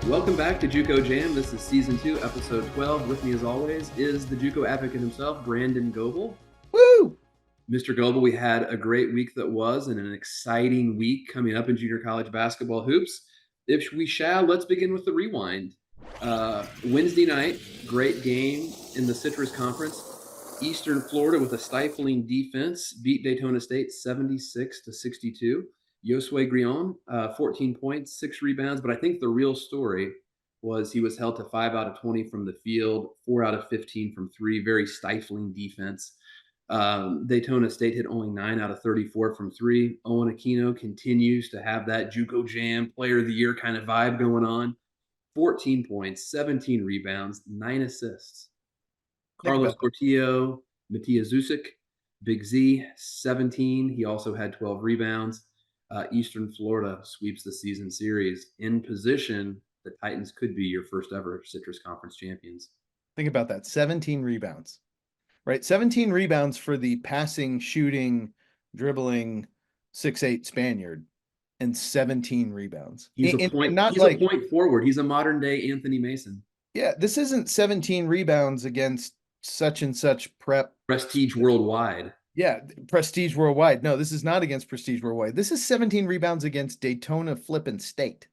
Welcome back to JUCO Jam. This is season 2, episode 12. With me, as always, is the JUCO advocate himself, Brandon Goebel. Woo! Mr. Goebel, we had a great week that was, and an exciting week coming up in junior college basketball hoops. If we shall, let's begin with the rewind. Wednesday night, great game in the Citrus Conference. Eastern Florida, with a stifling defense, beat Daytona State 76-62. Josue Grion, 14 points, 6 rebounds. But I think the real story was he was held to 5 out of 20 from the field, 4 out of 15 from three. Very stifling defense. Daytona State hit only 9 out of 34 from three. Owen Aquino continues to have that JUCO Jam Player of the Year kind of vibe going on. 14 points, 17 rebounds, 9 assists. Think Carlos about that. Portillo, Matias Zusic, Big Z, 17. He also had 12 rebounds. Eastern Florida sweeps the season series. In position, the Titans could be your first ever Citrus Conference champions. Think about that. 17 rebounds, right? 17 rebounds for the passing, shooting, dribbling 6'8" Spaniard, and 17 rebounds. He's a point. Not He's a like, point forward. He's a modern day Anthony Mason. yeah, this isn't 17 rebounds against such and such prep. Prestige worldwide. Yeah, Prestige Worldwide. No, this is not against Prestige Worldwide. This is 17 rebounds against Daytona Flippin' State,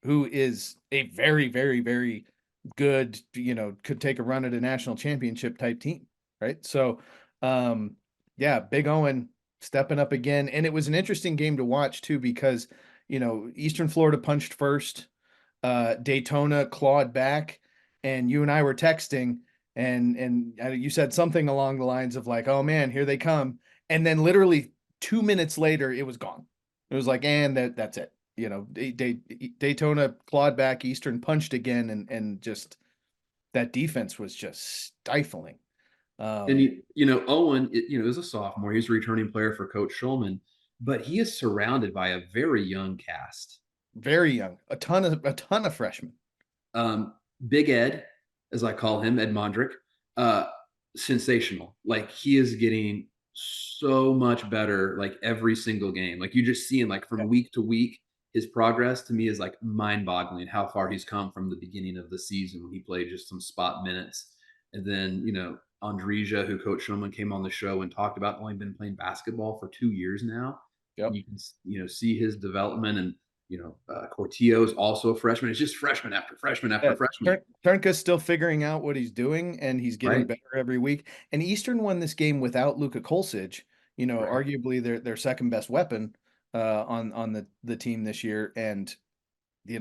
who is a very, very, very good, could take a run at a national championship type team, right? So, yeah, Big Owen stepping up again. And it was an interesting game to watch too, because, Eastern Florida punched first, Daytona clawed back, and you and I were texting, and you said something along the lines of like, "Oh man, here they come," and then literally 2 minutes later, it was gone. It was like, and that's it. Daytona clawed back, Eastern punched again, and just that defense was just stifling. And Owen, is a sophomore. He's a returning player for Coach Schulman, but he is surrounded by a very young cast. Very young, a ton of freshmen. Big Ed, as I call him, Ed Mondrick, uh, sensational. Like he is getting so much better, like every single game. Like you just seeing like from week to week, his progress to me is like mind-boggling how far he's come from the beginning of the season when he played just some spot minutes. And then, Andrija, who Coach Schulman came on the show and talked about, only been playing basketball for 2 years now. Yep. You can, see his development, and Cortillo is also a freshman. It's just freshman after freshman after freshman. Turnka's still figuring out what he's doing, and he's getting Right. better every week. And Eastern won this game without Luka Kolcic, Right. arguably their second best weapon on the team this year. And they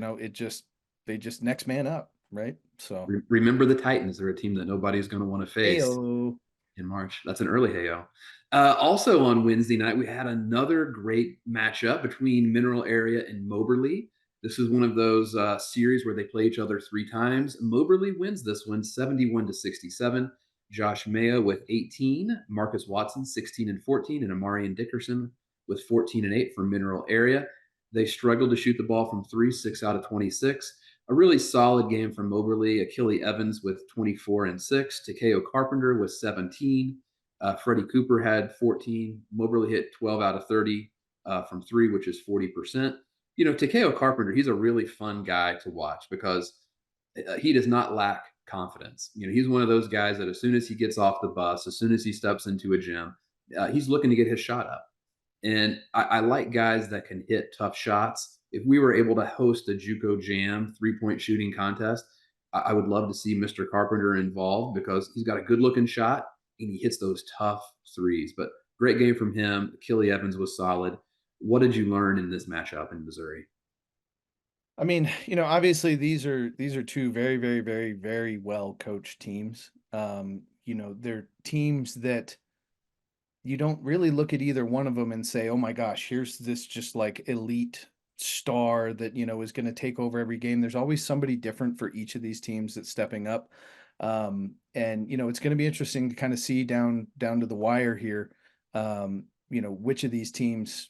just next man up, right? So Remember the Titans. They're a team that nobody's going to want to face Heyo. in March. That's an early heyo. Also on Wednesday night, we had another great matchup between Mineral Area and Moberly. This is one of those series where they play each other 3 times. Moberly wins this one 71-67. Josh Mayo with 18, Marcus Watson 16 and 14, and Amarian Dickerson with 14 and 8 for Mineral Area. They struggled to shoot the ball from three, 6 out of 26. A really solid game from Moberly. Achille Evans with 24 and 6. Takeo Carpenter with 17. Freddie Cooper had 14. Moberly hit 12 out of 30 from three, which is 40%. Takeo Carpenter, he's a really fun guy to watch because he does not lack confidence. He's one of those guys that as soon as he gets off the bus, as soon as he steps into a gym, he's looking to get his shot up. And I like guys that can hit tough shots. If we were able to host a JUCO Jam 3-point shooting contest, I would love to see Mr. Carpenter involved because he's got a good looking shot and he hits those tough threes. But great game from him. Achille Evans was solid. What did you learn in this matchup in Missouri? I mean, obviously these are two very, very, very, very well coached teams. They're teams that you don't really look at either one of them and say, "Oh my gosh, here's this just like elite star that, is going to take over every game." There's always somebody different for each of these teams that's stepping up. And it's going to be interesting to kind of see down to the wire here, which of these teams,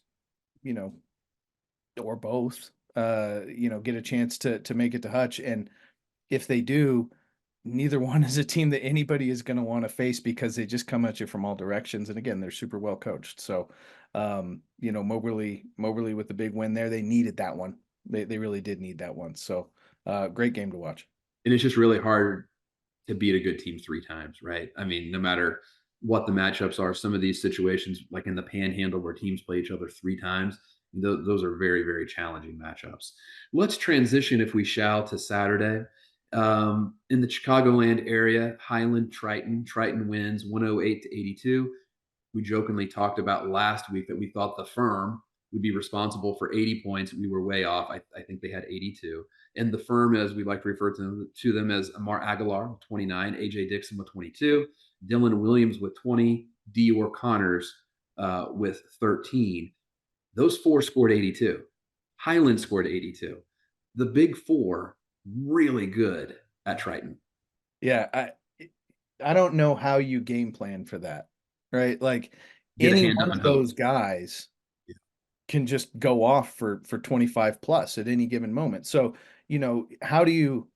or both, get a chance to make it to Hutch. And if they do, neither one is a team that anybody is going to want to face because they just come at you from all directions. And again, they're super well coached. So, Moberly with the big win there, they needed that one. They really did need that one. So, Great game to watch. And it's just really hard to beat a good team three times, right? I mean, no matter what the matchups are, some of these situations, like in the Panhandle, where teams play each other three times, those are very, very challenging matchups. Let's transition, if we shall, to Saturday. In the Chicagoland area, Highland Triton. Triton wins 108 to 82. We jokingly talked about last week that we thought the firm would be responsible for 80 points. We were way off. I think they had 82. And the firm, as we like to refer to them as Amar Aguilar with 29, AJ Dixon with 22, Dylan Williams with 20, Dior Connors with 13. Those four scored 82. Highland scored 82. The big four, really good at Triton. Yeah, I don't know how you game plan for that, right? Like Get a any hand one up of and hope. those guys can just go off for 25 plus at any given moment. So, how do you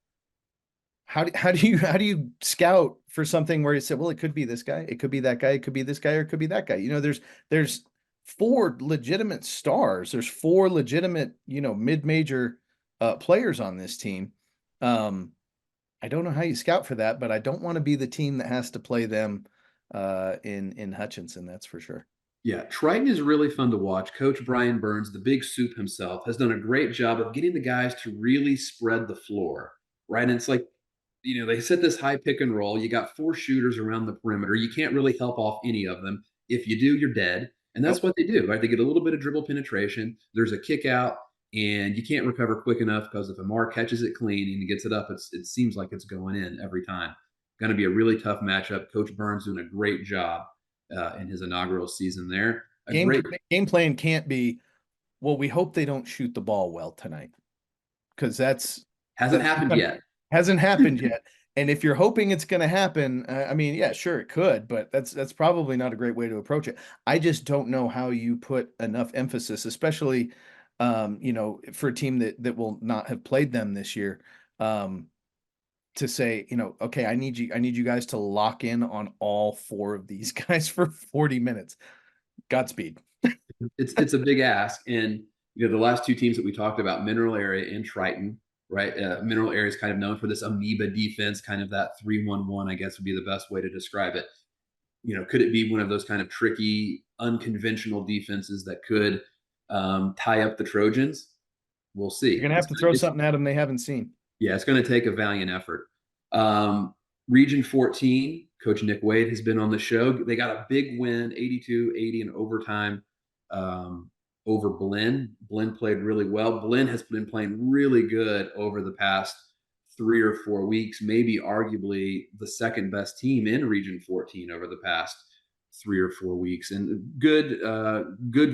scout for something where you say, well, it could be this guy, it could be that guy, it could be this guy, or it could be that guy. There's four legitimate stars. There's four legitimate, mid-major players on this team. I don't know how you scout for that, but I don't want to be the team that has to play them in Hutchinson, that's for sure. Yeah, Triton is really fun to watch. Coach Brian Burns, the big soup himself, has done a great job of getting the guys to really spread the floor, right? And it's like, they set this high pick and roll. You got four shooters around the perimeter. You can't really help off any of them. If you do, you're dead. And that's Nope. what they do, right? They get a little bit of dribble penetration. There's a kick out, and you can't recover quick enough because if Amar catches it clean and he gets it up, it seems like it's going in every time. Going to be a really tough matchup. Coach Burns doing a great job in his inaugural season there. A Game great game plan can't be, well, we hope they don't shoot the ball well tonight, because hasn't that's happened yet. hasn't happened yet. And if you're hoping it's going to happen, I mean, yeah, sure, it could, but that's probably not a great way to approach it. I just don't know how you put enough emphasis, especially, for a team that will not have played them this year, to say, okay, I need you guys to lock in on all four of these guys for 40 minutes. Godspeed. It's a big ask, and the last two teams that we talked about, Mineral Area and Triton, right? Mineral Area is kind of known for this amoeba defense, kind of that 3-1-1, I guess would be the best way to describe it. Could it be one of those kind of tricky, unconventional defenses that could tie up the Trojans? We'll You're see. gonna have to throw something at them they haven't seen. Yeah, it's going to take a valiant effort. Region 14, Coach Nick Wade has been on the show. They got a big win, 82-80 in overtime over Blinn. Blinn played really well. Blinn has been playing really good over the past 3 or 4 weeks, maybe arguably the second best team in Region 14 over the past 3 or 4 weeks. And good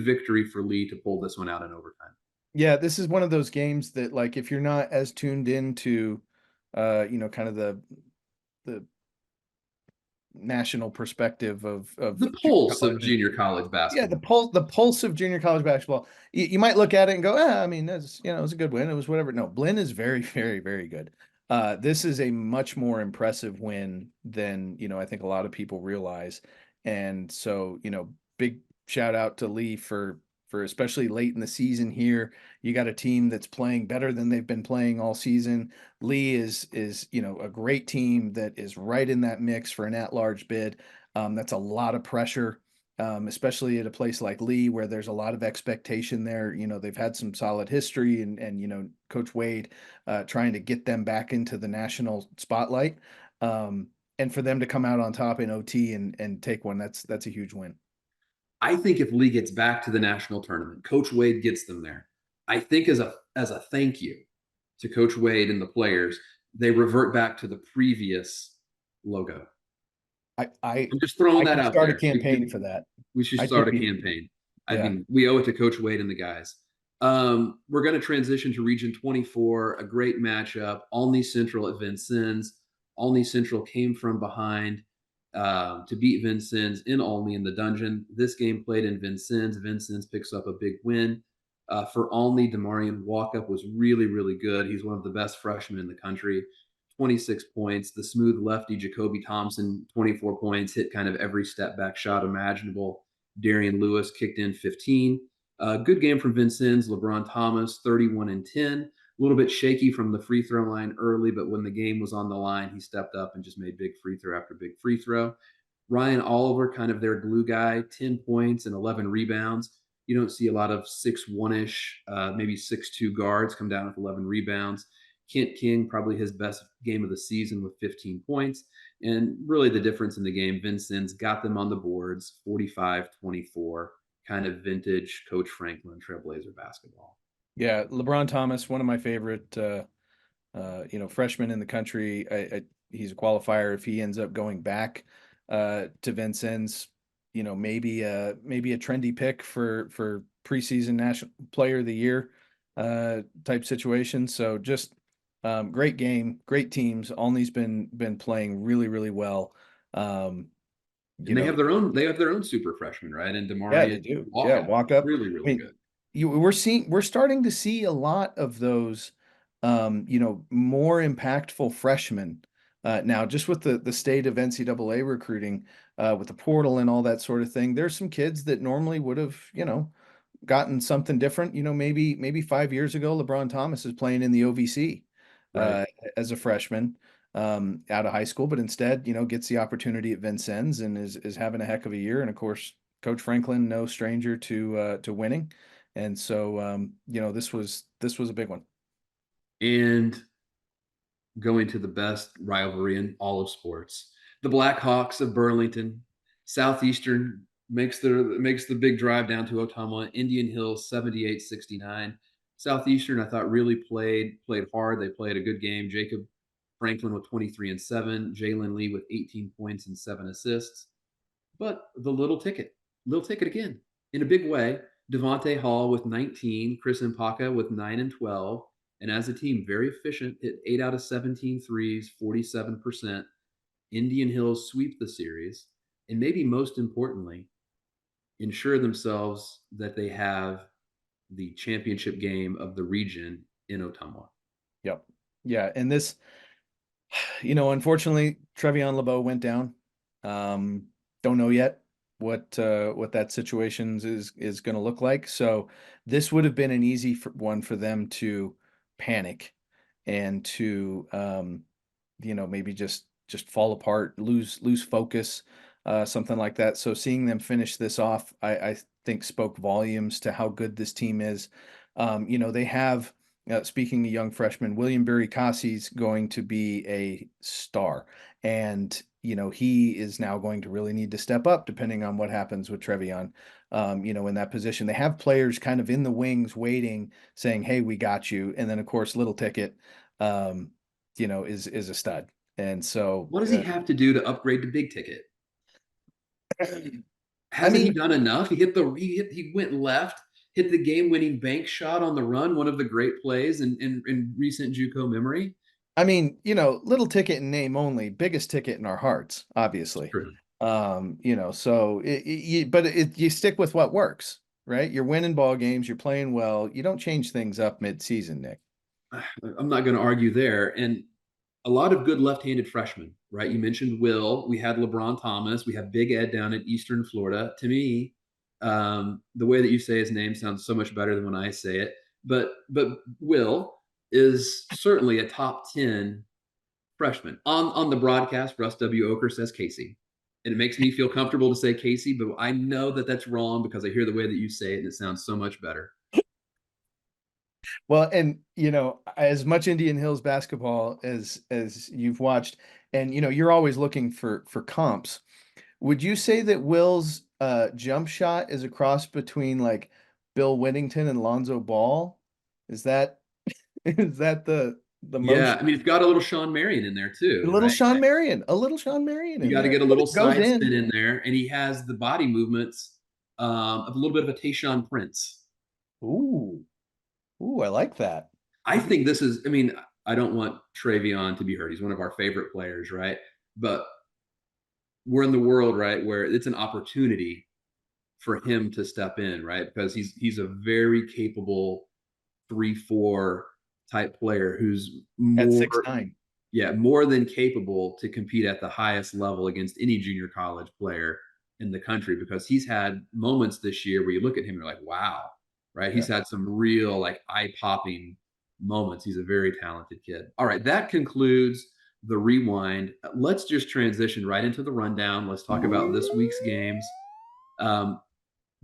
victory for Lee to pull this one out in overtime. Yeah, this is one of those games that, like, if you're not as tuned into kind of the national perspective of The junior pulse college. of junior college Yeah, the basketball. pulse of junior college basketball. You might look at it and go, I mean, that's, it was a good win. It was whatever. No, Blinn is very, very, very good. This is a much more impressive win than, I think a lot of people realize. And so, big shout out to Lee for especially late in the season here. You got a team that's playing better than they've been playing all season. Lee is, a great team that is right in that mix for an at-large bid. That's a lot of pressure, especially at a place like Lee where there's a lot of expectation there. They've had some solid history, and Coach Wade trying to get them back into the national spotlight. And for them to come out on top in OT and take one, that's a huge win. I think if Lee gets back to the national tournament, Coach Wade gets them there. I think as a thank you to Coach Wade and the players, they revert back to the previous logo. I I I'm just throwing I that could out start a there. campaign for that. We should I start could a be, campaign. I yeah. mean, we owe it to Coach Wade and the guys. We're going to transition to Region 24, a great matchup. Olney Central at Vincennes. Olney Central came from behind to beat Vincennes in Olney in the dungeon. This game played in Vincennes. Vincennes picks up a big win. For Olney, Demarion Walkup was really, really good. He's one of the best freshmen in the country. 26 points. The smooth lefty, Jacoby Thompson, 24 points, hit kind of every step back shot imaginable. Darian Lewis kicked in 15. Good game from Vincennes. LeBron Thomas, 31 and 10. A little bit shaky from the free throw line early, but when the game was on the line, he stepped up and just made big free throw after big free throw. Ryan Oliver, kind of their glue guy, 10 points and 11 rebounds. You don't see a lot of 6'1 ish, maybe 6'2 guards come down with 11 rebounds. Kent King, probably his best game of the season with 15 points. And really, the difference in the game, Vincennes got them on the boards 45-24, kind of vintage Coach Franklin Trailblazer basketball. Yeah, LeBron Thomas, one of my favorite freshmen in the country. He's a qualifier. If he ends up going back to Vincennes, maybe a trendy pick for preseason national player of the year type situation. So just great game, great teams. Olney's been playing really, really well. Um, you And know, they have their own super freshman, right? And yeah, Demaria they do. Yeah, Walkup, walk up. really, I really mean, good. we're starting to see a lot of those, more impactful freshmen now, just with the state of NCAA recruiting, with the portal and all that sort of thing. There's some kids that normally would have, gotten something different. Maybe 5 years ago, LeBron Thomas is playing in the OVC Right. uh, as a freshman out of high school, but instead, gets the opportunity at Vincennes and is having a heck of a year. And of course, Coach Franklin, no stranger to winning, and so this was a big one. And going to the best rivalry in all of sports. The Blackhawks of Burlington, Southeastern makes the big drive down to Ottumwa. Indian Hills 78-69. Southeastern, I thought, really played hard. They played a good game. Jacob Franklin with 23 and 7, Jalen Lee with 18 points and 7 assists. But the little ticket again in a big way. Devontae Hall with 19, Chris Impaka with 9 and 12, and as a team, very efficient, hit 8 out of 17 threes, 47%. Indian Hills sweep the series, and maybe most importantly, ensure themselves that they have the championship game of the region in Ottumwa. Yep. Yeah, and this, unfortunately, Trevion LeBeau went down. Don't know yet what that situation is going to look like. So this would have been an easy one for them to panic and to maybe just fall apart, lose focus, something like that. So seeing them finish this off, I think spoke volumes to how good this team is. They have. Speaking of young freshmen, William Barry Cassie's going to be a star. And, he is now going to really need to step up depending on what happens with Trevion, in that position. They have players kind of in the wings waiting, saying, hey, we got you. And then, of course, Little Ticket, is a stud. And so, What does he have to do to upgrade to big ticket? I Hasn't he mean, done enough? He went left, hit the game-winning bank shot on the run, one of the great plays in recent JUCO memory. little ticket in name only, biggest ticket in our hearts, obviously. True. So you stick with what works, right? You're winning ball games, you're playing well. You don't change things up mid-season, Nick. I'm not going to argue there. And a lot of good left-handed freshmen, right? You mentioned Will. We had LeBron Thomas. We have Big Ed down in Eastern Florida. To me, the way that you say his name sounds so much better than when I say it. But Will is certainly a top 10 freshman. On the broadcast, Russ W. Oker says Casey. And it makes me feel comfortable to say Casey, but I know that that's wrong because I hear the way that you say it and it sounds so much better. Well, and as much Indian Hills basketball as you've watched, and you're always looking for comps. Would you say that Will's jump shot is a cross between like Bill Whittington and Lonzo Ball? Is that is that the Yeah, motion? I mean, it's got a little Sean Marion in there A too, little right? Sean Marion, a little Sean Marion You in got to there. get a But little it goes side spin in. in there, and he has the body movements of a little bit of a Tayshaun Prince. Ooh, ooh, I like that. I think this is. I mean, I don't want Travion to be hurt. He's one of our favorite players, right? But we're in the world, right, where it's an opportunity for him to step in, right? Because he's a very capable 3-4 type player who's At more, 6'9". yeah, more than capable to compete at the highest level against any junior college player in the country because he's had moments this year where you look at him and you're like, wow, right? He's Yeah. had some real like eye popping moments. He's a very talented kid. All right, that concludes the rewind. Let's just transition right into the rundown. Let's talk about this week's games. Um,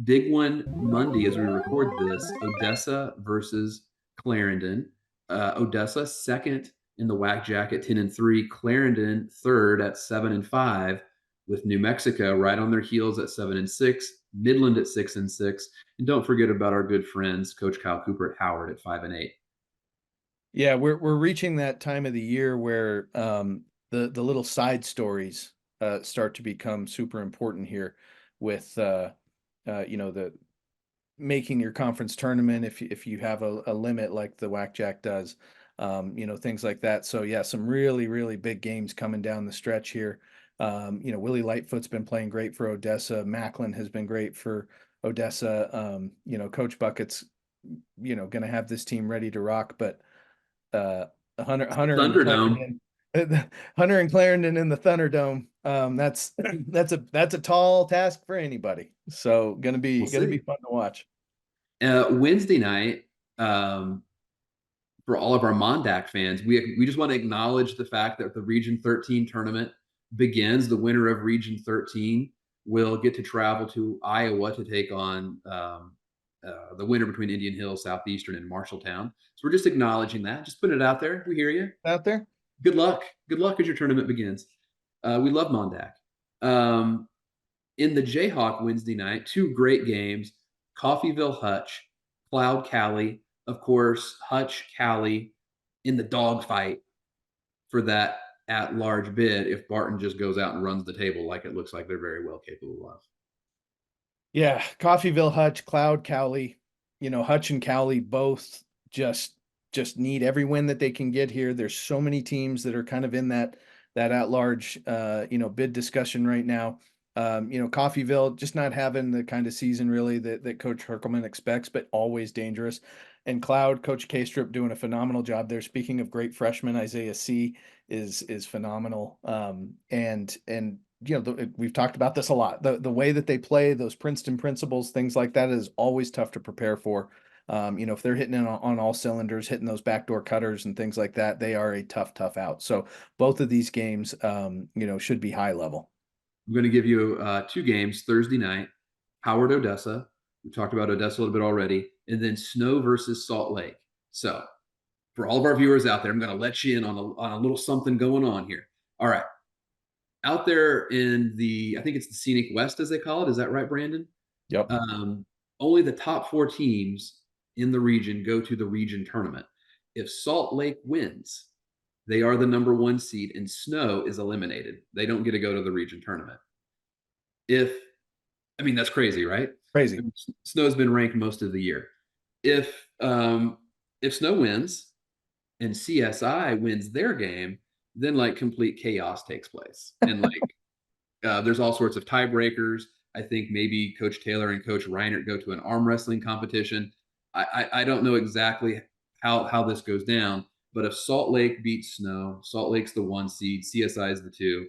Big one Monday as we record this, Odessa versus Clarendon. Odessa second in the WAC jacket, 10-3. Clarendon third at 7-5, with New Mexico right on their heels at 7-6. Midland at 6-6. And don't forget about our good friends, Coach Kyle Cooper at Howard at 5-8. Yeah, we're reaching that time of the year where the little side stories start to become super important here with the making your conference tournament if you have a limit like the Whack Jack does, things like that. So yeah, some really really big games coming down the stretch here. Willie Lightfoot's been playing great for Odessa. Macklin has been great for Odessa. Coach Bucket's going to have this team ready to rock, but uh, Hunter and Thunderdome. Clarendon, Hunter and Clarendon in the Thunderdome. That's a tall task for anybody. So We'll gonna be see. fun to watch. Wednesday night, for all of our Mondac fans, we just want to acknowledge the fact that the Region 13 tournament begins. The winner of Region 13 will get to travel to Iowa to take on the winner between Indian Hill, Southeastern, and Marshalltown. So we're just acknowledging that. Just putting it out there. We hear you. Out there. Good luck. Good luck as your tournament begins. We love Mondac. Um, in the Jayhawk Wednesday night, two great games. Coffeeville Hutch, Cloud Cali. Of course, Hutch Cali in the dogfight for that at large bid if Barton just goes out and runs the table like it looks like they're very well capable of. Yeah, Coffeeville, Hutch, Cloud, Cowley. Hutch and Cowley both just need every win that they can get here. There's so many teams that are kind of in that at large bid discussion right now. Coffeeville just not having the kind of season really that Coach Herkelman expects, but always dangerous. And Cloud, Coach K-Strip doing a phenomenal job there. Speaking of great freshmen, Isaiah C is phenomenal. And we've talked about this a lot. The way that they play, those Princeton principles, things like that, is always tough to prepare for. If they're hitting on all cylinders, hitting those backdoor cutters and things like that, they are a tough out. So both of these games, should be high level. I'm going to give you two games Thursday night, Howard Odessa. We talked about Odessa a little bit already, and then Snow versus Salt Lake. So for all of our viewers out there, I'm going to let you in on a little something going on here. All right. Out there in I think it's the Scenic West, as they call it. Is that right, Brandon? Yep. Um, Only the top four teams in the region go to the region tournament. If Salt Lake wins, they are the number one seed, and Snow is eliminated. They don't get to go to the region tournament. If I mean, that's crazy, right? I Crazy. mean, Snow's been ranked most of the year. If um, if Snow wins and CSI wins their game, then like complete chaos takes place, and like there's all sorts of tiebreakers. I think maybe Coach Taylor and Coach Reinert go to an arm wrestling competition. I don't know exactly how this goes down, but if Salt Lake beats Snow, Salt Lake's the one seed, CSI is the two,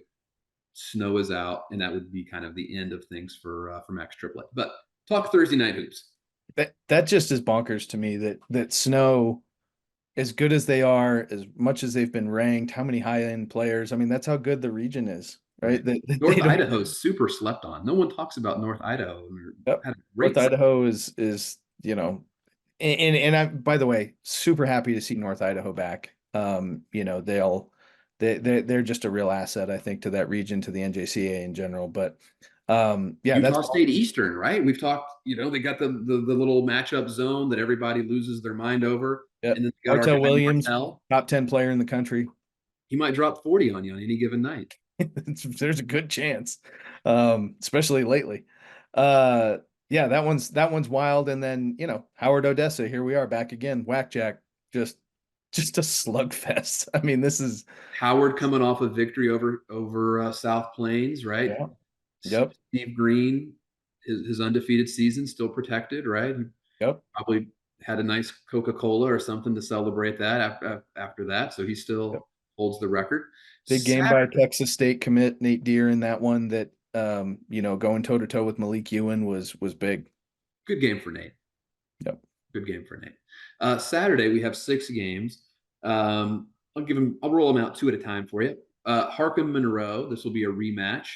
Snow is out, and that would be kind of the end of things for Max Triplet. But talk Thursday night hoops. That just is bonkers to me that Snow, as good as they are, as much as they've been ranked, how many high end players. I mean, that's how good the region is, right? Right. That they North don't. Idaho is super slept on. No one talks about North Idaho. Yep. Had a North great season. Idaho is and I, by the way, super happy to see North Idaho back. They're just a real asset, I think, to that region, to the NJCA in general. But yeah, that's Utah State Eastern, right? We've talked, they got the little matchup zone that everybody loses their mind over. yep. And then they got our Martell guy Williams, Martell. top 10 player in the country. He might drop 40 on you on any given night. There's a good chance, especially lately. Uh, yeah, that one's wild. And then Howard Odessa, here we are back again. Whack Jack, just a slugfest. I mean, this is Howard coming off a victory over South Plains, right? yeah, yep, Steve Green, his undefeated season still protected, right? He yep, probably had a nice Coca-Cola or something to celebrate that after that. So he yep. still holds the record. Big game by Saturday, Texas State commit Nate Deer in that one that going toe to toe with Malik Ewan was big. good game for Nate. Yep. Good game for Nate. Saturday we have 6 games. I'll roll them out 2 at a time for you. Harkham Monroe. This will be a rematch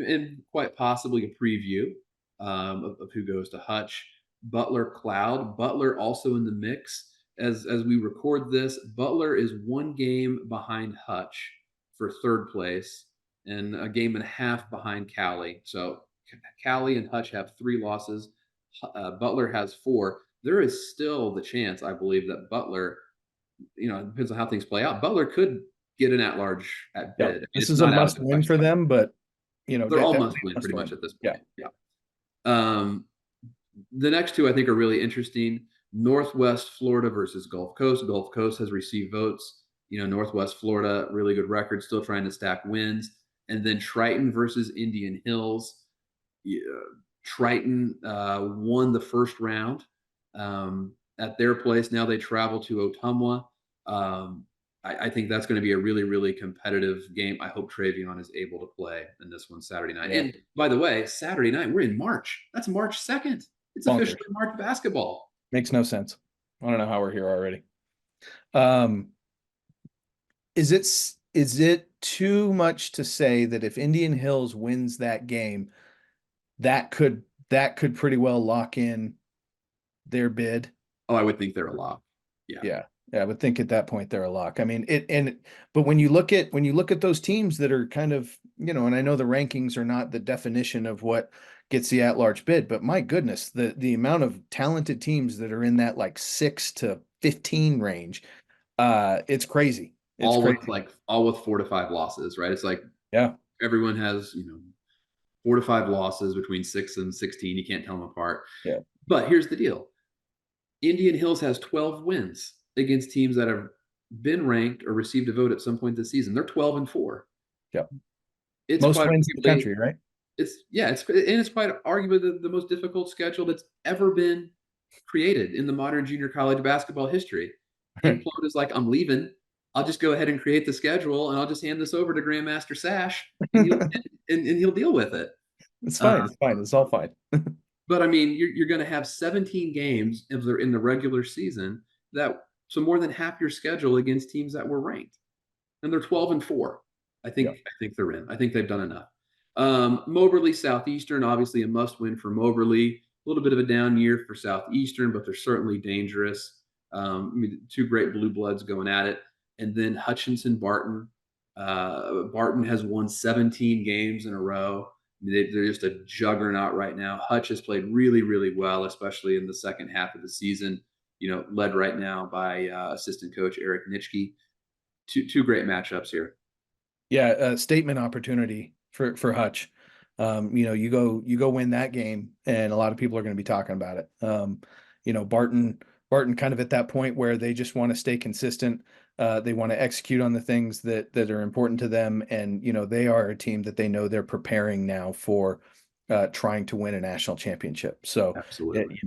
and quite possibly a preview of who goes to Hutch. Butler Cloud. Butler also in the mix. As we record this, Butler is 1 game behind Hutch for third place and a game and a half behind Cali. So Cali and Hutch have 3 losses. Butler has 4. There is still the chance, I believe, that Butler, it depends on how things play out. Butler could get an at-large at bid. I Yep. mean, This it's is a not out of must the win for question. them, but They're all definitely must win must pretty win. much at this Yeah. point. Yeah. Um, the next 2 I think are really interesting. Northwest Florida versus Gulf Coast. Gulf Coast has received votes. Northwest Florida, really good record, still trying to stack wins. And then Triton versus Indian Hills. Triton won the first round at their place. Now they travel to Ottumwa. I think that's going to be a really, really competitive game. I hope Travion is able to play in this one Saturday night. Yeah. And by the way, Saturday night, we're in March. That's March 2nd. It's Bonkers. officially March basketball. Makes no sense. I don't know how we're here already. Is it too much to say that if Indian Hills wins that game, that could pretty well lock in their bid? Oh, I would think they're a lock. Yeah. I would think at that point they're a lock. I mean, but when you look at those teams that are kind of, and I know the rankings are not the definition of what gets the at-large bid, but my goodness, the amount of talented teams that are in that like 6 to 15 range, it's crazy. It's all crazy. with all with 4 to 5 losses, right? It's like Yeah. everyone has 4 to 5 losses between 6 and 16. You can't tell them apart. Yeah. But here's the deal: Indian Hills has 12 wins against teams that have been ranked or received a vote at some point this season. They're 12-4. Yep. It's Most quite wins in the arguably, country, right? it's quite arguably the most difficult schedule that's ever been created in the modern junior college basketball history. And Plode is like, I'm leaving. I'll just go ahead and create the schedule, and I'll just hand this over to Grandmaster Sash, and he'll deal with it. It's fine. It's fine. It's all fine. But I mean, you're going to have 17 games if they're in the regular season, so more than half your schedule against teams that were ranked, and they're 12-4. I think they're in. I think they've done enough. Moberly Southeastern, obviously a must-win for Moberly. A little bit of a down year for Southeastern, but they're certainly dangerous. 2 great blue bloods going at it, and then Hutchinson Barton. Barton has won 17 games in a row. They're just a juggernaut right now. Hutch has played really, really well, especially in the second half of the season. Led right now by assistant coach Eric Nitschke. Two great matchups here. Yeah, statement opportunity for Hutch. You go win that game, and a lot of people are going to be talking about it. Barton kind of at that point where they just want to stay consistent. They want to execute on the things that are important to them, and they are a team that they know they're preparing now for trying to win a national championship. So absolutely,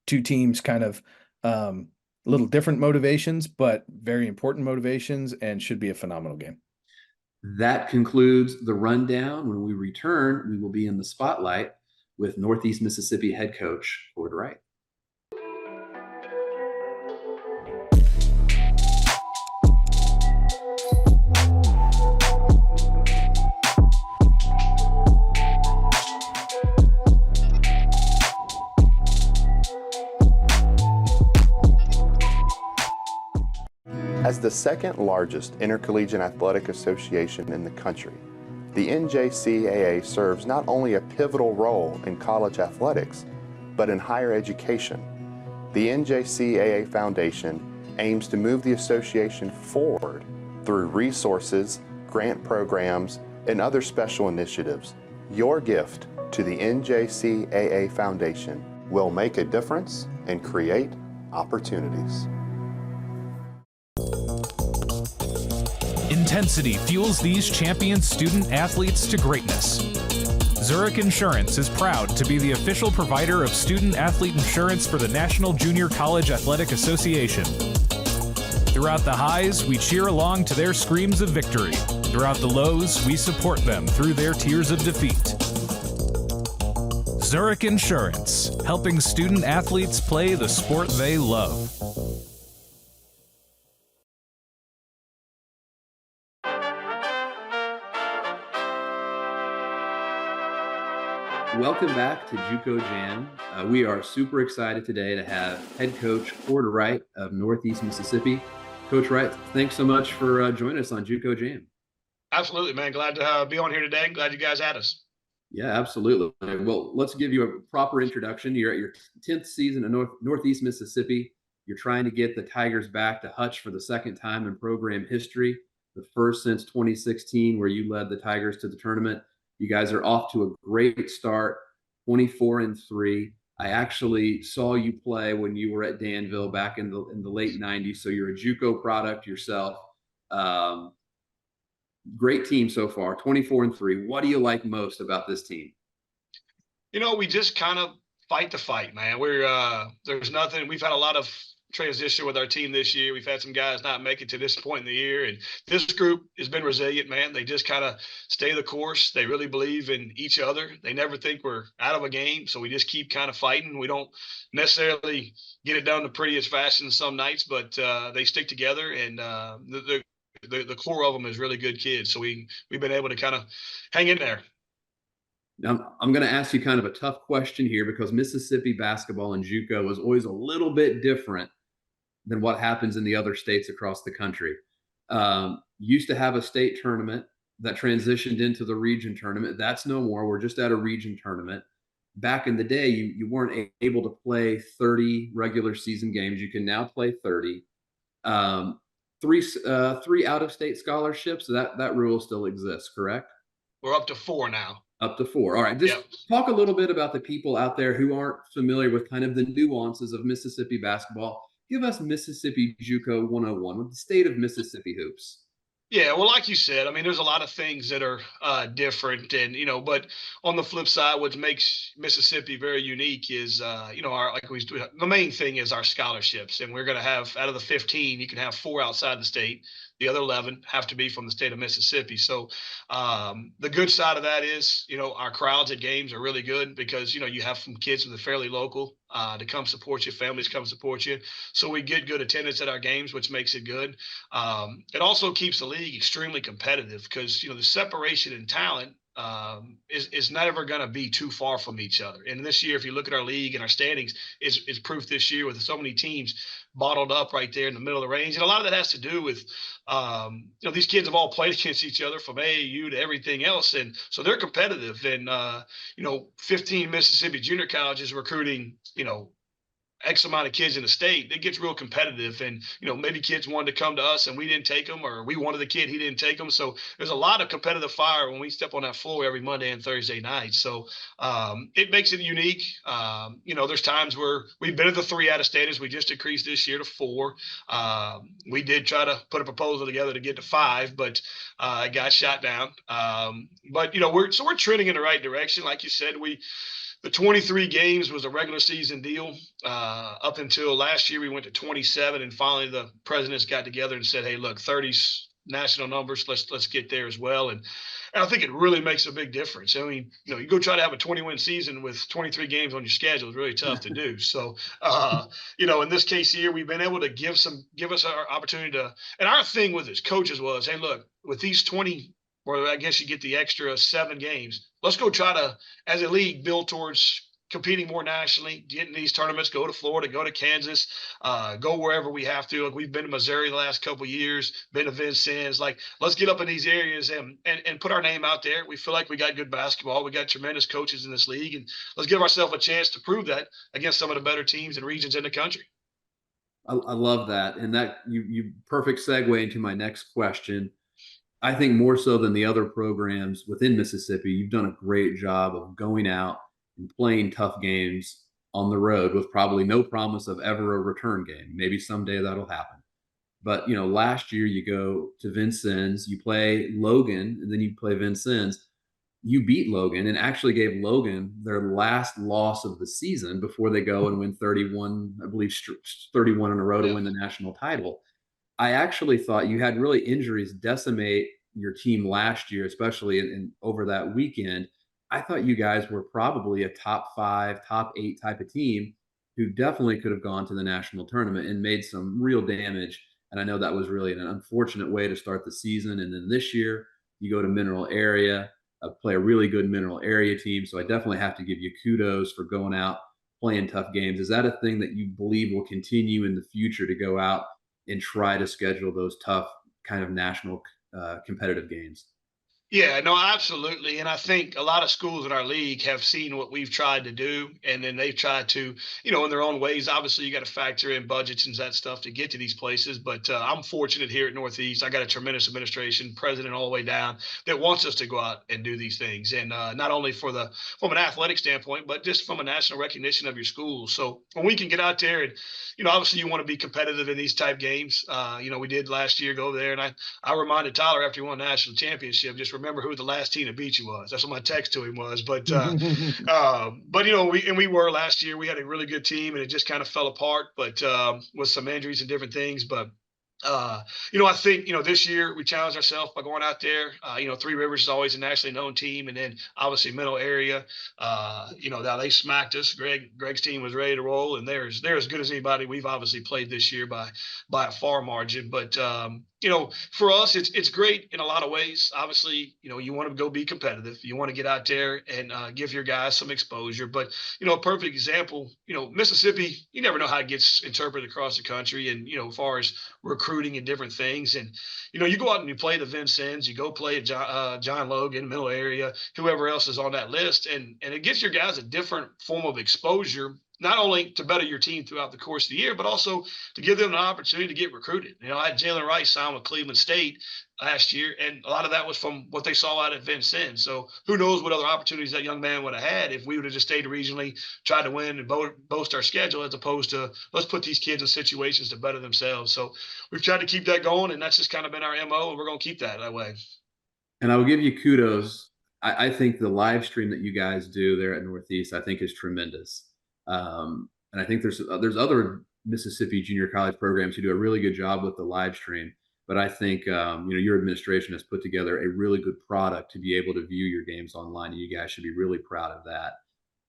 2 teams kind of little different motivations, but very important motivations, and should be a phenomenal game. That concludes the rundown. When we return, we will be in the spotlight with Northeast Mississippi head coach Ford Wright. As the second largest intercollegiate athletic association in the country, the NJCAA serves not only a pivotal role in college athletics, but in higher education. The NJCAA Foundation aims to move the association forward through resources, grant programs, and other special initiatives. Your gift to the NJCAA Foundation will make a difference and create opportunities. Intensity fuels these champion student athletes to greatness. Zurich Insurance is proud to be the official provider of student athlete insurance for the National Junior College Athletic Association. Throughout the highs, we cheer along to their screams of victory. Throughout the lows, we support them through their tears of defeat. Zurich Insurance, helping student athletes play the sport they love. Welcome back to JUCO Jam. We are super excited today to have head coach Cord Wright of Northeast Mississippi. Coach Wright, thanks so much for joining us on JUCO Jam. Absolutely, man. Glad to be on here today. Glad you guys had us. Yeah, absolutely. Well, let's give you a proper introduction. You're at your 10th season in Northeast Mississippi. You're trying to get the Tigers back to Hutch for the second time in program history, the first since 2016, where you led the Tigers to the tournament. You guys are off to a great start, 24-3. I actually saw you play when you were at Danville back in the late 90s, so you're a JUCO product yourself. Great team so far, 24-3. What do you like most about this team? We just kind of fight the fight, man. There's nothing. We've had a lot of transition with our team this year. We've had some guys not make it to this point in the year, and this group has been resilient, man. They just kind of stay the course. They really believe in each other. They never think we're out of a game, so we just keep kind of fighting. We don't necessarily get it done the prettiest fashion some nights, but they stick together, and the core of them is really good kids. So we've been able to kind of hang in there. Now, I'm going to ask you kind of a tough question here because Mississippi basketball and JUCO is always a little bit different than what happens in the other states across the country. Used to have a state tournament that transitioned into the region tournament. That's no more. We're just at a region tournament. Back in the day, you weren't able to play 30 regular season games. You can now play 30. Three out-of-state scholarships. So that rule still exists, correct? We're up to 4 now. Up to 4. All right. Just talk a little bit about the people out there who aren't familiar with kind of the nuances of Mississippi basketball. Give us Mississippi JUCO 101 with the state of Mississippi hoops. Yeah, well, like you said, I mean, there's a lot of things that are different, and but on the flip side, what makes Mississippi very unique is, the main thing is our scholarships, and we're going to have out of the 15, you can have 4 outside the state. The other 11 have to be from the state of Mississippi. So the good side of that is, our crowds at games are really good because, you have some kids that are fairly local to come support you, families come support you. So we get good attendance at our games, which makes it good. It also keeps the league extremely competitive because, the separation in talent is never going to be too far from each other. And this year, if you look at our league and our standings, is proof this year with so many teams bottled up right there in the middle of the range. And a lot of that has to do with, these kids have all played against each other from AAU to everything else. And so they're competitive. And, 15 Mississippi junior colleges recruiting, X amount of kids in the state, it gets real competitive. And, maybe kids wanted to come to us and we didn't take them, or we wanted the kid, he didn't take them. So there's a lot of competitive fire when we step on that floor every Monday and Thursday night. So it makes it unique. There's times where we've been at the 3 out-of-staters. We just increased this year to 4. We did try to put a proposal together to get to 5, but it got shot down. But we're trending in the right direction. Like you said, the 23 games was a regular season deal. Up until last year, we went to 27, and finally the presidents got together and said, "Hey, look, 30's national numbers. Let's get there as well." And I think it really makes a big difference. I mean, you go try to have a 20-win season with 23 games on your schedule is really tough to do. So, in this case here, we've been able to give us our opportunity to. And our thing with his coaches was, hey, look, with these 20. Or I guess you get the extra 7 games. Let's go try to, as a league, build towards competing more nationally, getting these tournaments, go to Florida, go to Kansas, go wherever we have to. Like we've been to Missouri the last couple of years, been to Vincennes. Like, let's get up in these areas and put our name out there. We feel like we got good basketball. We got tremendous coaches in this league, and let's give ourselves a chance to prove that against some of the better teams and regions in the country. I love that. And that you perfect segue into my next question. I think more so than the other programs within Mississippi, you've done a great job of going out and playing tough games on the road with probably no promise of ever a return game. Maybe someday that'll happen. But, last year you go to Vincennes, you play Logan, and then you play Vincennes. You beat Logan and actually gave Logan their last loss of the season before they go and win 31, I believe, 31 in a row to win the national title. I actually thought you had really injuries decimate your team last year, especially in over that weekend. I thought you guys were probably a top 5, top 8 type of team who definitely could have gone to the national tournament and made some real damage. And I know that was really an unfortunate way to start the season. And then this year, you go to Mineral Area, play a really good Mineral Area team. So I definitely have to give you kudos for going out, playing tough games. Is that a thing that you believe will continue in the future to go out and try to schedule those tough kind of national competitive games? Yeah, no, absolutely. And I think a lot of schools in our league have seen what we've tried to do, and then they've tried to, in their own ways. Obviously, you got to factor in budgets and that stuff to get to these places. But I'm fortunate here at Northeast. I got a tremendous administration, president all the way down, that wants us to go out and do these things, and not only from an athletic standpoint, but just from a national recognition of your school. So when we can get out there and, obviously you want to be competitive in these type games. We did last year go there, and I reminded Tyler after he won the national championship, just remember who the last team that beat you was. That's what my text to him was. But we were last year. We had a really good team, and it just kind of fell apart. But with some injuries and different things. But uh, I think, this year we challenged ourselves by going out there. Three Rivers is always a nationally known team, and then obviously Middle Area. Now they smacked us. Greg's team was ready to roll, and they're as good as anybody we've obviously played this year by a far margin. But for us, it's great in a lot of ways. Obviously, you want to go be competitive. You want to get out there and give your guys some exposure. But a perfect example, Mississippi. You never know how it gets interpreted across the country, and as far as recruiting and different things. And you go out and you play the Vincennes, you go play at John Logan, Middle Area, whoever else is on that list, and it gives your guys a different form of exposure, not only to better your team throughout the course of the year, but also to give them an opportunity to get recruited. I had Jalen Rice sign with Cleveland State last year, and a lot of that was from what they saw out at Vincennes. So who knows what other opportunities that young man would have had if we would have just stayed regionally, tried to win and boast our schedule, as opposed to let's put these kids in situations to better themselves. So we've tried to keep that going, and that's just kind of been our MO, and we're going to keep that way. And I will give you kudos. I think the live stream that you guys do there at Northeast, I think, is tremendous. And I think there's other Mississippi junior college programs who do a really good job with the live stream. But I think your administration has put together a really good product to be able to view your games online, and you guys should be really proud of that.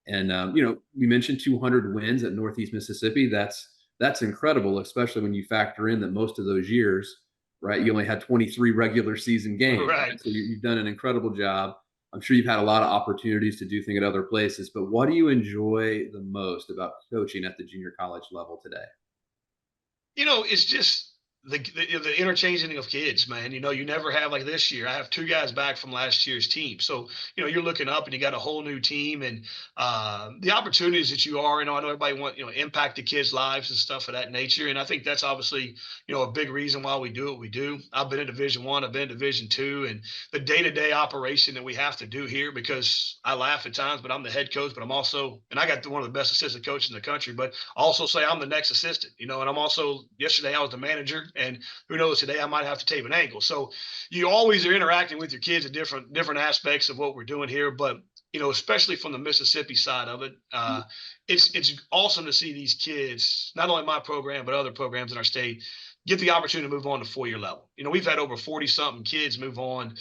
And we mentioned 200 wins at Northeast Mississippi. That's incredible, especially when you factor in that most of those years, right, you only had 23 regular season games. Right. So you've done an incredible job. I'm sure you've had a lot of opportunities to do things at other places, but what do you enjoy the most about coaching at the junior college level today? It's just the interchanging of kids, man. You never have, like this year. I have two guys back from last year's team, so you're looking up and you got a whole new team, and the opportunities that you are. I know everybody want impact the kids' lives and stuff of that nature, and I think that's obviously a big reason why we do what we do. I've been in Division One, I've been in Division Two, and the day-to-day operation that we have to do here. Because I laugh at times, but I'm the head coach, but I'm also, and I got one of the best assistant coaches in the country, but I also say I'm the next assistant. And I'm also, yesterday I was the manager, and who knows, today I might have to tape an ankle. So you always are interacting with your kids at different aspects of what we're doing here. But especially from the Mississippi side of it, it's awesome to see these kids, not only my program but other programs in our state, get the opportunity to move on to 4-year level. We've had over 40 something kids move on,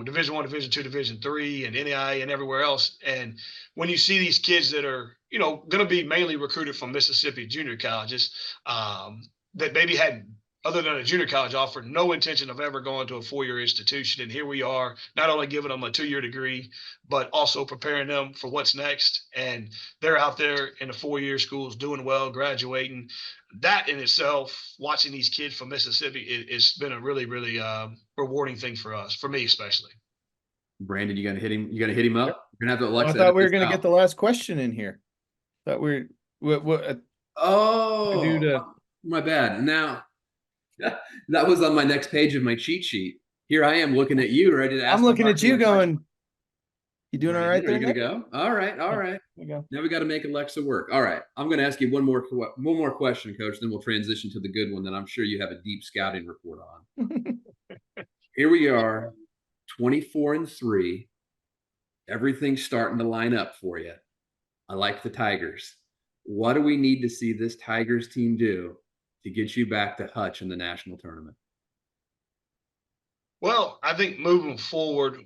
Division One, Division Two, Division Three, and NAIA and everywhere else. And when you see these kids that are, going to be mainly recruited from Mississippi junior colleges, that maybe had, other than a junior college offer, no intention of ever going to a 4-year institution. And here we are, not only giving them a 2-year degree, but also preparing them for what's next. And they're out there in the 4-year schools doing well, graduating. That in itself, watching these kids from Mississippi, it's been a really, really rewarding thing for us, for me especially. Brandon, you gonna hit him? You gonna hit him up? You're gonna have to I Alexa. thought we were going to get the last question in here. Thought we're what Oh, do to my bad. Now that was on my next page of my cheat sheet. Here I am looking at you, ready to ask. I'm looking at you going, you doing all right Brandon, there? Are you gonna go? All right, all right. There you go. Now we got to make Alexa work. All right, I'm going to ask you one more question, Coach. Then we'll transition to the good one that I'm sure you have a deep scouting report on. Here we are, 24-3. Everything's starting to line up for you. I like the Tigers. What do we need to see this Tigers team do to get you back to Hutch in the national tournament? Well, I think moving forward,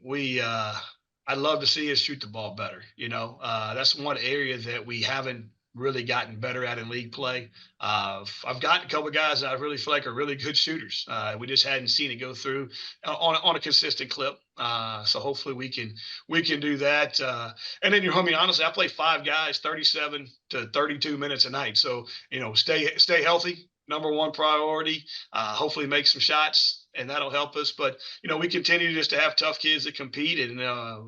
I'd love to see us shoot the ball better. That's one area that we haven't really gotten better at in league play. I've gotten a couple of guys that I really feel like are really good shooters. We just hadn't seen it go through on a consistent clip. So hopefully we can do that. And then I mean, honestly, I play 5 guys, 37 to 32 minutes a night. So stay healthy. Number one priority. Hopefully make some shots, and that'll help us. But we continue just to have tough kids that compete, and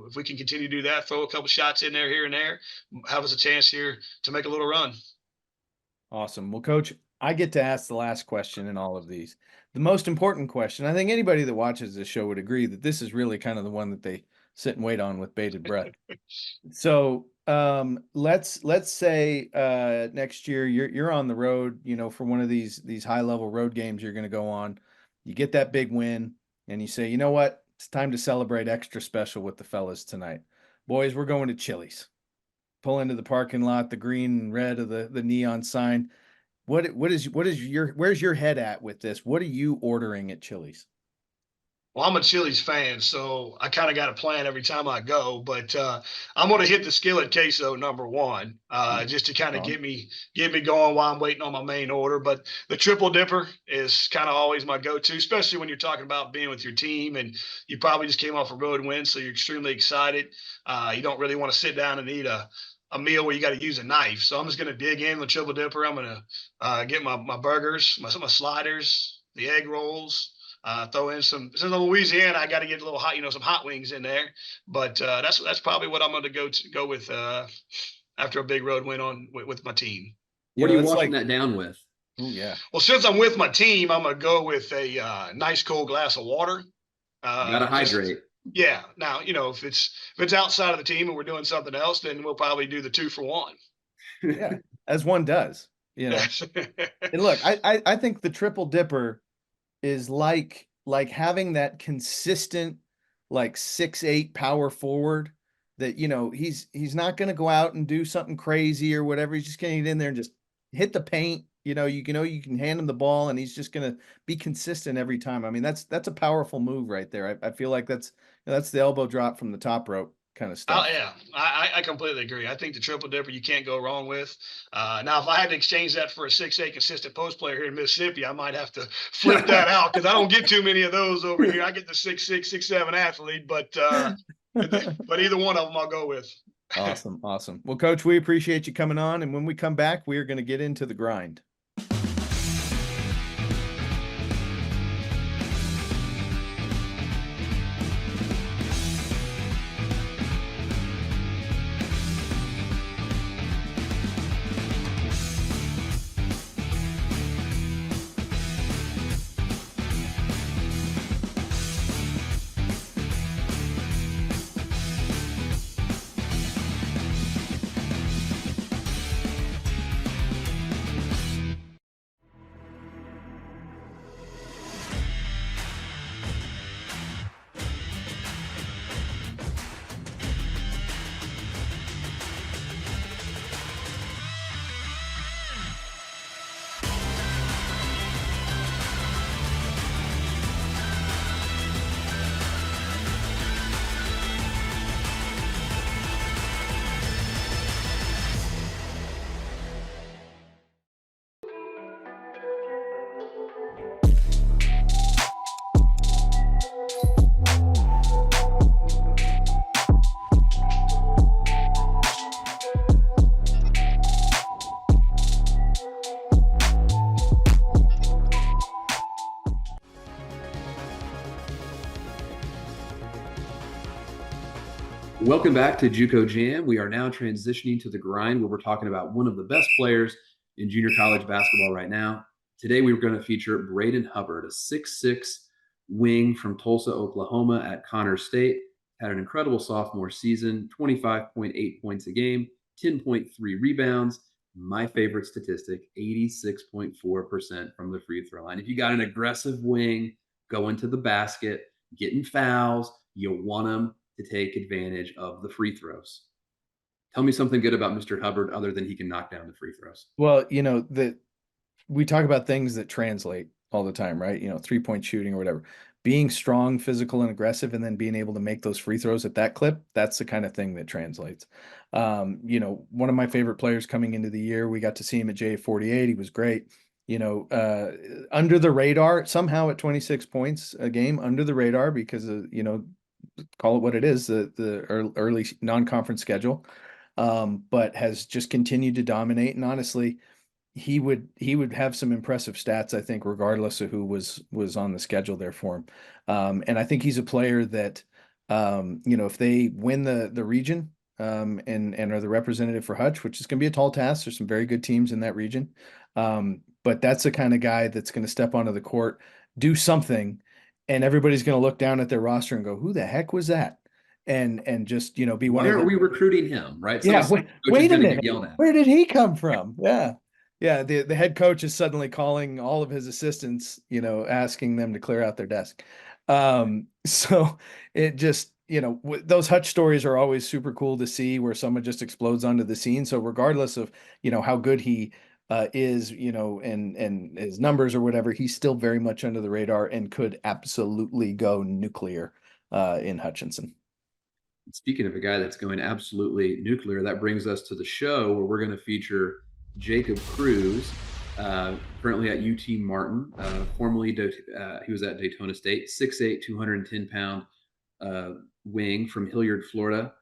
if we can continue to do that, throw a couple shots in there here and there, have us a chance here to make a little run. Awesome. Well, Coach, I get to ask the last question in all of these. The most important question. I think anybody that watches this show would agree that this is really kind of the one that they sit and wait on with bated breath. So let's say next year you're on the road, for one of these high level road games you're going to go on. You get that big win and you say, you know what? It's time to celebrate extra special with the fellas tonight. Boys, we're going to Chili's. Pull into the parking lot, the green and red of the neon sign. Where's your head at with this? What are you ordering at Chili's? Well, I'm a Chili's fan, so I kind of got a plan every time I go. But I'm going to hit the skillet queso number one, just to kind of get me going while I'm waiting on my main order. But the triple dipper is kind of always my go-to, especially when you're talking about being with your team and you probably just came off a road win, so you're extremely excited. You don't really want to sit down and eat a meal where you got to use a knife. So I'm just going to dig in the triple dipper. I'm going to get my burgers, my sliders, the egg rolls. Throw in since I'm Louisiana, I got to get a little hot, some hot wings in there. But that's probably what I'm going to go with after a big road win with my team. What are you washing that down with? Oh yeah. Well, since I'm with my team, I'm going to go with a nice cold glass of water. You gotta hydrate. Yeah. Now, if it's outside of the team and we're doing something else, then we'll probably do the 2-for-1. Yeah, as one does. And look, I think the triple dipper is like having that consistent, like 6'8" power forward that, he's not going to go out and do something crazy or whatever. He's just going to get in there and just hit the paint. You can hand him the ball and he's just going to be consistent every time. I mean, that's a powerful move right there. I feel like that's the elbow drop from the top rope kind of stuff. Oh, yeah, I completely agree. I think the triple dipper you can't go wrong with. Now, if I had to exchange that for a 6'8" consistent post player here in Mississippi, I might have to flip that out because I don't get too many of those over here. I get the 6'6", 6'7" athlete, but either one of them I'll go with. Awesome. Well, Coach, we appreciate you coming on, and when we come back, we are going to get into the grind. Welcome back to JUCO Jam. We are now transitioning to the grind where we're talking about one of the best players in junior college basketball right now. Today, we're going to feature Braden Hubbard, a 6'6" wing from Tulsa, Oklahoma at Connor State. Had an incredible sophomore season, 25.8 points a game, 10.3 rebounds. My favorite statistic, 86.4% from the free throw line. If you got an aggressive wing going to the basket, getting fouls, you want them to take advantage of the free throws. Tell me something good about Mr. Hubbard other than he can knock down the free throws. Well, we talk about things that translate all the time, right? 3-point shooting or whatever. being strong, physical, and aggressive, and then being able to make those free throws at that clip, that's the kind of thing that translates. One of my favorite players coming into the year, we got to see him at J48. He was great. Under the radar, somehow at 26 points a game, under the radar because of, call it what it is, the early non-conference schedule, but has just continued to dominate. And honestly, he would have some impressive stats, I think, regardless of who was on the schedule there for him. And I think he's a player that, if they win the region, and are the representative for Hutch, which is going to be a tall task. There's some very good teams in that region. But that's the kind of guy that's going to step onto the court, do something, and everybody's going to look down at their roster and go, "Who the heck was that?" And just be one Why of aren't the we recruiting him? Right? yeah. Some coach is Wait a going to minute, get yelled at. where did he come from? Yeah. Yeah, the head coach is suddenly calling all of his assistants, asking them to clear out their desk. So it just, those Hutch stories are always super cool to see, where someone just explodes onto the scene. So regardless of, how good he is, and his numbers or whatever, he's still very much under the radar and could absolutely go nuclear in Hutchinson. Speaking of a guy that's going absolutely nuclear, that brings us to the show where we're going to feature Jacob Cruz, currently at UT Martin. Formerly, he was at Daytona State, 6'8", 210-pound wing from Hilliard, Florida.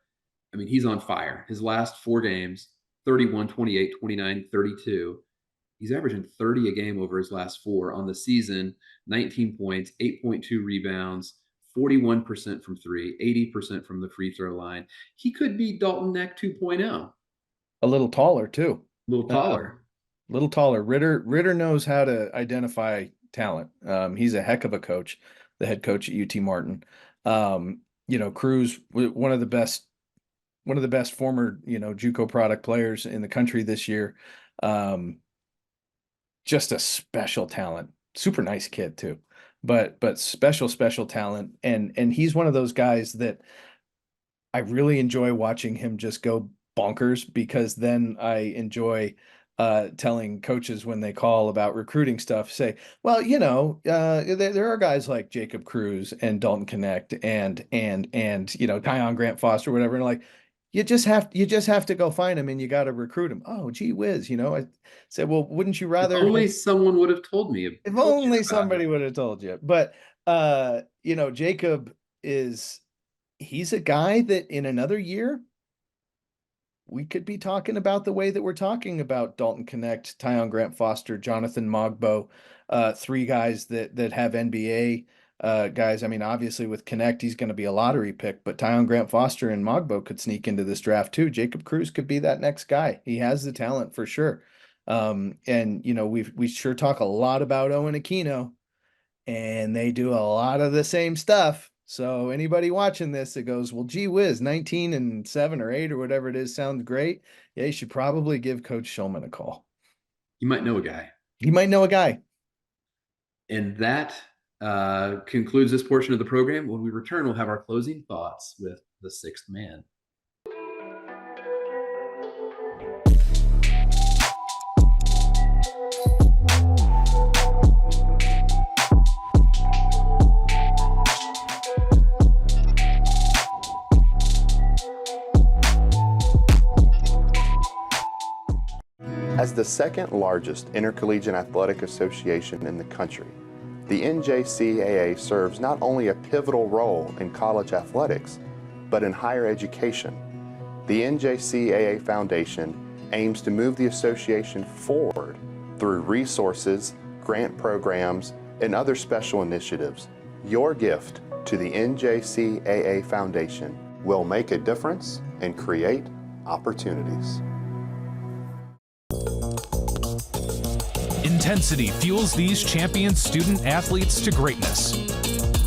I mean, he's on fire. His last 4 games, 31, 28, 29, 32. He's averaging 30 a game over his last 4 on the season, 19 points, 8.2 rebounds, 41% from 3, 80% from the free throw line. He could be Dalton Neck 2.0. A little taller too. A little taller. Little taller. Ritter knows how to identify talent. He's a heck of a coach, the head coach at UT Martin. Cruz, one of the best former, JUCO product players in the country this year. Just a special talent. Super nice kid too. But special talent. And he's one of those guys that I really enjoy watching him just go bonkers, because then I enjoy telling coaches when they call about recruiting stuff, say, well, there are guys like Jacob Cruz and Dalton Connect and Tyon Grant Foster, whatever. And like, you just have to go find him, and you got to recruit him. Oh, gee whiz. I said, well, wouldn't you rather? If only someone would have told me. If only somebody would have told you. But, Jacob he's a guy that in another year, we could be talking about the way that we're talking about Dalton Connect, Tyon Grant Foster, Jonathan Mogbo, 3 guys that have NBA guys. I mean, obviously with Connect, he's going to be a lottery pick, but Tyon Grant Foster and Mogbo could sneak into this draft too. Jacob Cruz could be that next guy. He has the talent for sure. And we sure talk a lot about Owen Aquino, and they do a lot of the same stuff. So anybody watching this that goes, well, gee whiz, 19 and 7 or 8 or whatever it is sounds great. Yeah, you should probably give Coach Shulman a call. You might know a guy. He might know a guy. And that concludes this portion of the program. When we return, we'll have our closing thoughts with the 6th man. As the 2nd largest intercollegiate athletic association in the country, the NJCAA serves not only a pivotal role in college athletics, but in higher education. The NJCAA Foundation aims to move the association forward through resources, grant programs, and other special initiatives. Your gift to the NJCAA Foundation will make a difference and create opportunities. Intensity fuels these champion student athletes to greatness.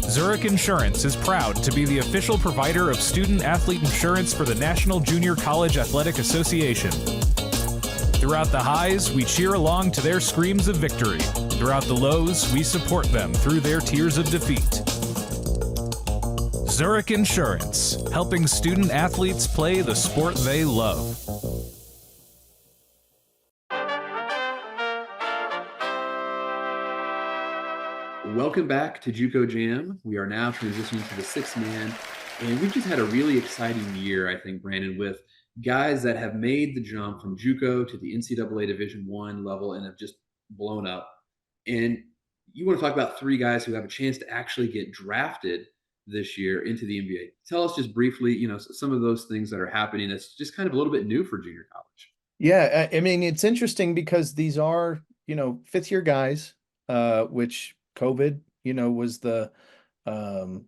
Zurich Insurance is proud to be the official provider of student athlete insurance for the National Junior College Athletic Association. Throughout the highs, we cheer along to their screams of victory. Throughout the lows, we support them through their tears of defeat. Zurich Insurance, helping student athletes play the sport they love. Welcome back to JUCO Jam. We are now transitioning to the sixth man, and we've just had a really exciting year, I think, Brandon, with guys that have made the jump from JUCO to the NCAA Division One level and have just blown up. And you want to talk about three guys who have a chance to actually get drafted this year into the NBA. Tell us just briefly, some of those things that are happening. That's just kind of a little bit new for junior college. Yeah, I mean, it's interesting because these are, fifth year guys, which COVID, was um,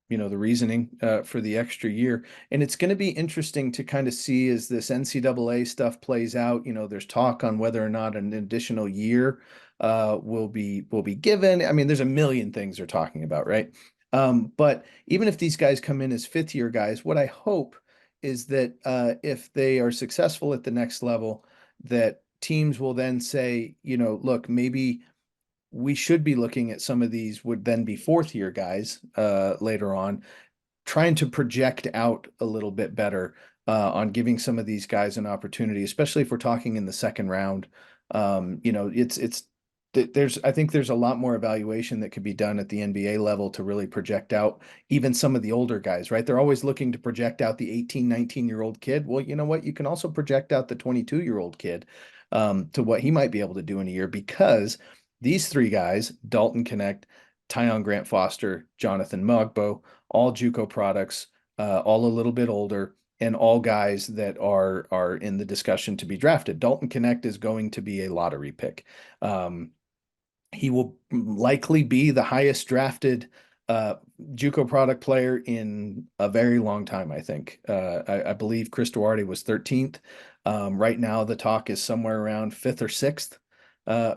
the reasoning for the extra year. And it's going to be interesting to kind of see as this NCAA stuff plays out. There's talk on whether or not an additional year will be given. I mean, there's a million things they're talking about, right? But even if these guys come in as fifth year guys, what I hope is that if they are successful at the next level, that teams will then say, look, maybe we should be looking at some of these would then be fourth year guys later on, trying to project out a little bit better on giving some of these guys an opportunity, especially if we're talking in the second round. It's I think there's a lot more evaluation that could be done at the NBA level to really project out even some of the older guys, right? They're always looking to project out the 18, 19-year-old kid. Well, you know what? You can also project out the 22-year-old kid to what he might be able to do in a year, because these three guys, Dalton Connect, Tyon Grant Foster, Jonathan Mogbo, all JUCO products, all a little bit older, and all guys that are in the discussion to be drafted. Dalton Connect is going to be a lottery pick. He will likely be the highest drafted JUCO product player in a very long time, I think. I believe Chris Duarte was 13th. Right now, the talk is somewhere around 5th or 6th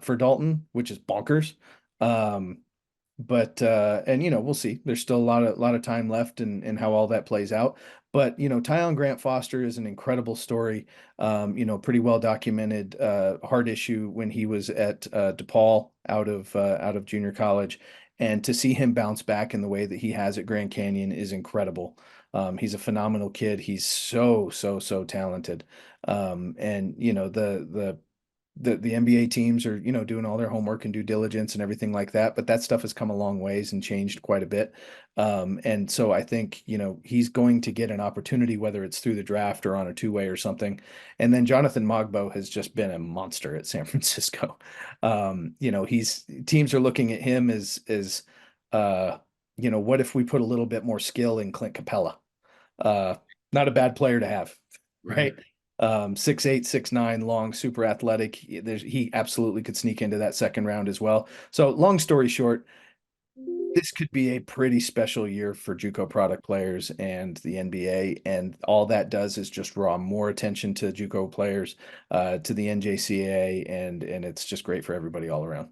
for Dalton, which is bonkers. But and we'll see. There's still a lot of time left and how all that plays out. But Tyon Grant Foster is an incredible story. Pretty well documented heart issue when he was at DePaul out of junior college, and to see him bounce back in the way that he has at Grand Canyon is incredible. He's a phenomenal kid. He's so talented. And the NBA teams are, doing all their homework and due diligence and everything like that, but that stuff has come a long ways and changed quite a bit. And so I think, he's going to get an opportunity, whether it's through the draft or on a two-way or something. And then Jonathan Mogbo has just been a monster at San Francisco. Teams are looking at him as what if we put a little bit more skill in Clint Capella? Not a bad player to have, right? 6'8", 6'9", long, super athletic. He absolutely could sneak into that second round as well. So long story short, this could be a pretty special year for JUCO product players and the NBA. And all that does is just draw more attention to JUCO players, to the NJCAA, and it's just great for everybody all around.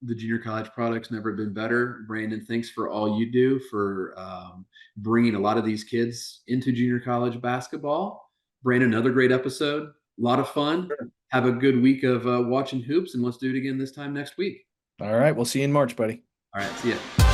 The junior college product's never been better. Brandon, thanks for all you do for bringing a lot of these kids into junior college basketball. Brandon, another great episode. A lot of fun. Sure. Have a good week of watching hoops, and let's do it again this time next week. All right. We'll see you in March, buddy. All right. See ya.